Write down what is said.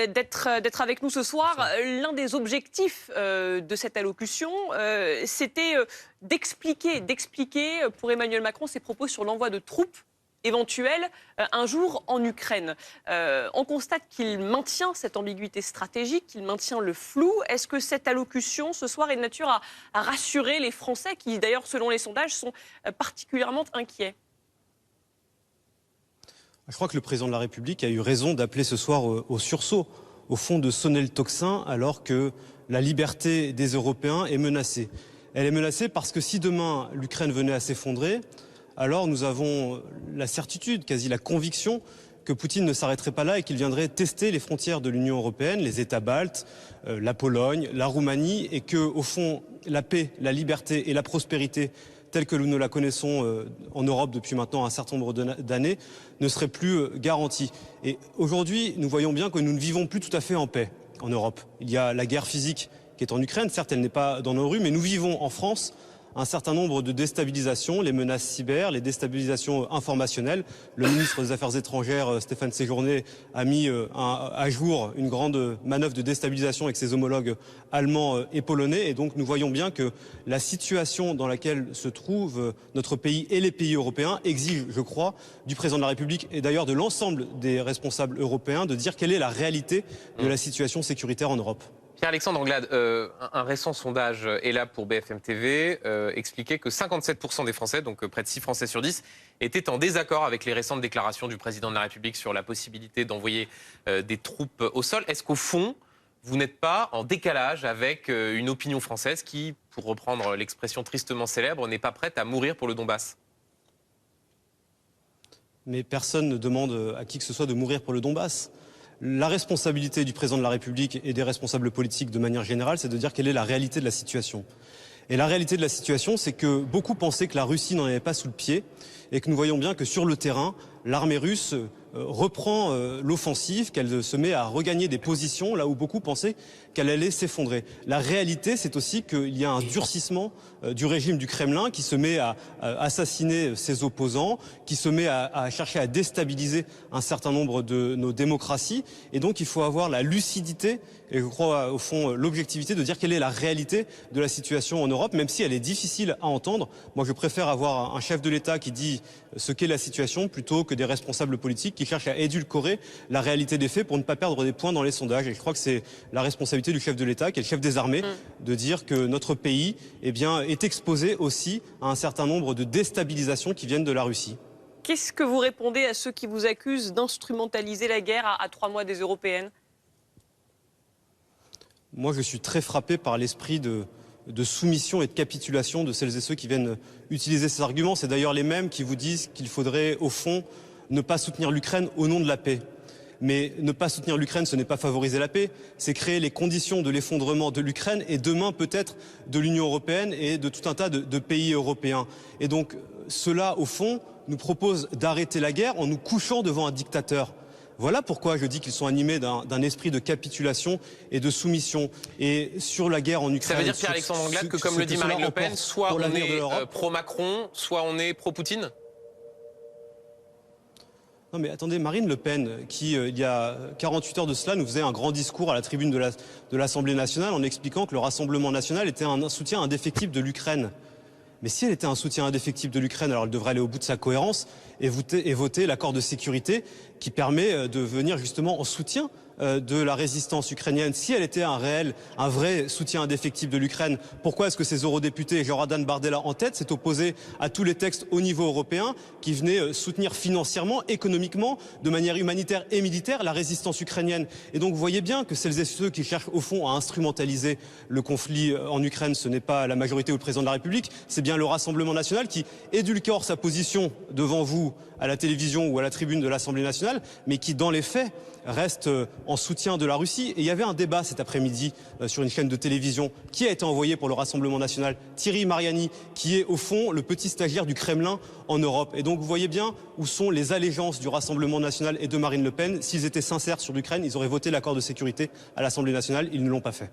D'être avec nous ce soir. L'un des objectifs de cette allocution, c'était d'expliquer pour Emmanuel Macron ses propos sur l'envoi de troupes éventuelles un jour en Ukraine. On constate qu'il maintient cette ambiguïté stratégique, qu'il maintient le flou. Est-ce que cette allocution ce soir est de nature à rassurer les Français qui, d'ailleurs, selon les sondages, sont particulièrement inquiets ? Je crois que le président de la République a eu raison d'appeler ce soir au sursaut, au fond de sonner le tocsin, alors que la liberté des Européens est menacée. Elle est menacée parce que si demain l'Ukraine venait à s'effondrer, alors nous avons la certitude, quasi la conviction, que Poutine ne s'arrêterait pas là et qu'il viendrait tester les frontières de l'Union européenne, les États baltes, la Pologne, la Roumanie, et que, au fond, la paix, la liberté et la prospérité telle que nous la connaissons en Europe depuis maintenant un certain nombre d'années, ne serait plus garantie. Et aujourd'hui, nous voyons bien que nous ne vivons plus tout à fait en paix en Europe. Il y a la guerre physique qui est en Ukraine, certes elle n'est pas dans nos rues, mais nous vivons en France un certain nombre de déstabilisations, les menaces cyber, les déstabilisations informationnelles. Le ministre des Affaires étrangères, Stéphane Séjourné, a mis à jour une grande manœuvre de déstabilisation avec ses homologues allemands et polonais. Et donc nous voyons bien que la situation dans laquelle se trouve notre pays et les pays européens exige, je crois, du président de la République et d'ailleurs de l'ensemble des responsables européens de dire quelle est la réalité de la situation sécuritaire en Europe. Pierre-Alexandre Anglade, un récent sondage est là pour BFM TV expliquait que 57% des Français, donc près de 6 Français sur 10, étaient en désaccord avec les récentes déclarations du président de la République sur la possibilité d'envoyer des troupes au sol. Est-ce qu'au fond, vous n'êtes pas en décalage avec une opinion française qui, pour reprendre l'expression tristement célèbre, n'est pas prête à mourir pour le Donbass ? Mais personne ne demande à qui que ce soit de mourir pour le Donbass. La responsabilité du président de la République et des responsables politiques de manière générale, c'est de dire quelle est la réalité de la situation. Et la réalité de la situation, c'est que beaucoup pensaient que la Russie n'en avait pas sous le pied et que nous voyons bien que sur le terrain, l'armée russe reprend l'offensive, qu'elle se met à regagner des positions là où beaucoup pensaient qu'elle allait s'effondrer. La réalité, c'est aussi qu'il y a un durcissement du régime du Kremlin qui se met à assassiner ses opposants, qui se met à chercher à déstabiliser un certain nombre de nos démocraties. Et donc il faut avoir la lucidité et je crois au fond l'objectivité de dire quelle est la réalité de la situation en Europe, même si elle est difficile à entendre. Moi je préfère avoir un chef de l'État qui dit ce qu'est la situation plutôt que des responsables politiques qui cherchent à édulcorer la réalité des faits pour ne pas perdre des points dans les sondages. Et je crois que c'est la responsabilité du chef de l'État, qui est le chef des armées, de dire que notre pays est exposé aussi à un certain nombre de déstabilisations qui viennent de la Russie. Qu'est-ce que vous répondez à ceux qui vous accusent d'instrumentaliser la guerre à 3 mois des européennes ? Moi, je suis très frappé par l'esprit de soumission et de capitulation de celles et ceux qui viennent utiliser ces arguments. C'est d'ailleurs les mêmes qui vous disent qu'il faudrait, au fond, ne pas soutenir l'Ukraine au nom de la paix. Mais ne pas soutenir l'Ukraine, ce n'est pas favoriser la paix, c'est créer les conditions de l'effondrement de l'Ukraine et demain peut-être de l'Union européenne et de tout un tas de pays européens. Et donc cela, au fond, nous propose d'arrêter la guerre en nous couchant devant un dictateur. Voilà pourquoi je dis qu'ils sont animés d'un esprit de capitulation et de soumission. Et sur la guerre en Ukraine... Ça veut dire, Pierre-Alexandre Anglade, que comme le dit Marine Le Pen, soit on est pro-Macron, soit on est pro-Poutine ? Non mais attendez, Marine Le Pen, qui il y a 48 heures de cela nous faisait un grand discours à la tribune de l'Assemblée nationale en expliquant que le Rassemblement national était un soutien indéfectible de l'Ukraine. Mais si elle était un soutien indéfectible de l'Ukraine, alors elle devrait aller au bout de sa cohérence et voter l'accord de sécurité qui permet de venir justement en soutien de la résistance ukrainienne. Si elle était un vrai soutien indéfectible de l'Ukraine, pourquoi est-ce que ces eurodéputés, Jordan Bardella en tête, s'est opposé à tous les textes au niveau européen qui venaient soutenir financièrement, économiquement, de manière humanitaire et militaire la résistance ukrainienne? Et donc vous voyez bien que celles et ceux qui cherchent au fond à instrumentaliser le conflit en Ukraine, ce n'est pas la majorité ou le président de la République, c'est bien le Rassemblement national qui édulcore sa position devant vous à la télévision ou à la tribune de l'Assemblée nationale, mais qui dans les faits reste en soutien de la Russie. Et il y avait un débat cet après-midi sur une chaîne de télévision qui a été envoyé pour le Rassemblement national, Thierry Mariani, qui est au fond le petit stagiaire du Kremlin en Europe. Et donc vous voyez bien où sont les allégeances du Rassemblement national et de Marine Le Pen. S'ils étaient sincères sur l'Ukraine, ils auraient voté l'accord de sécurité à l'Assemblée nationale, ils ne l'ont pas fait.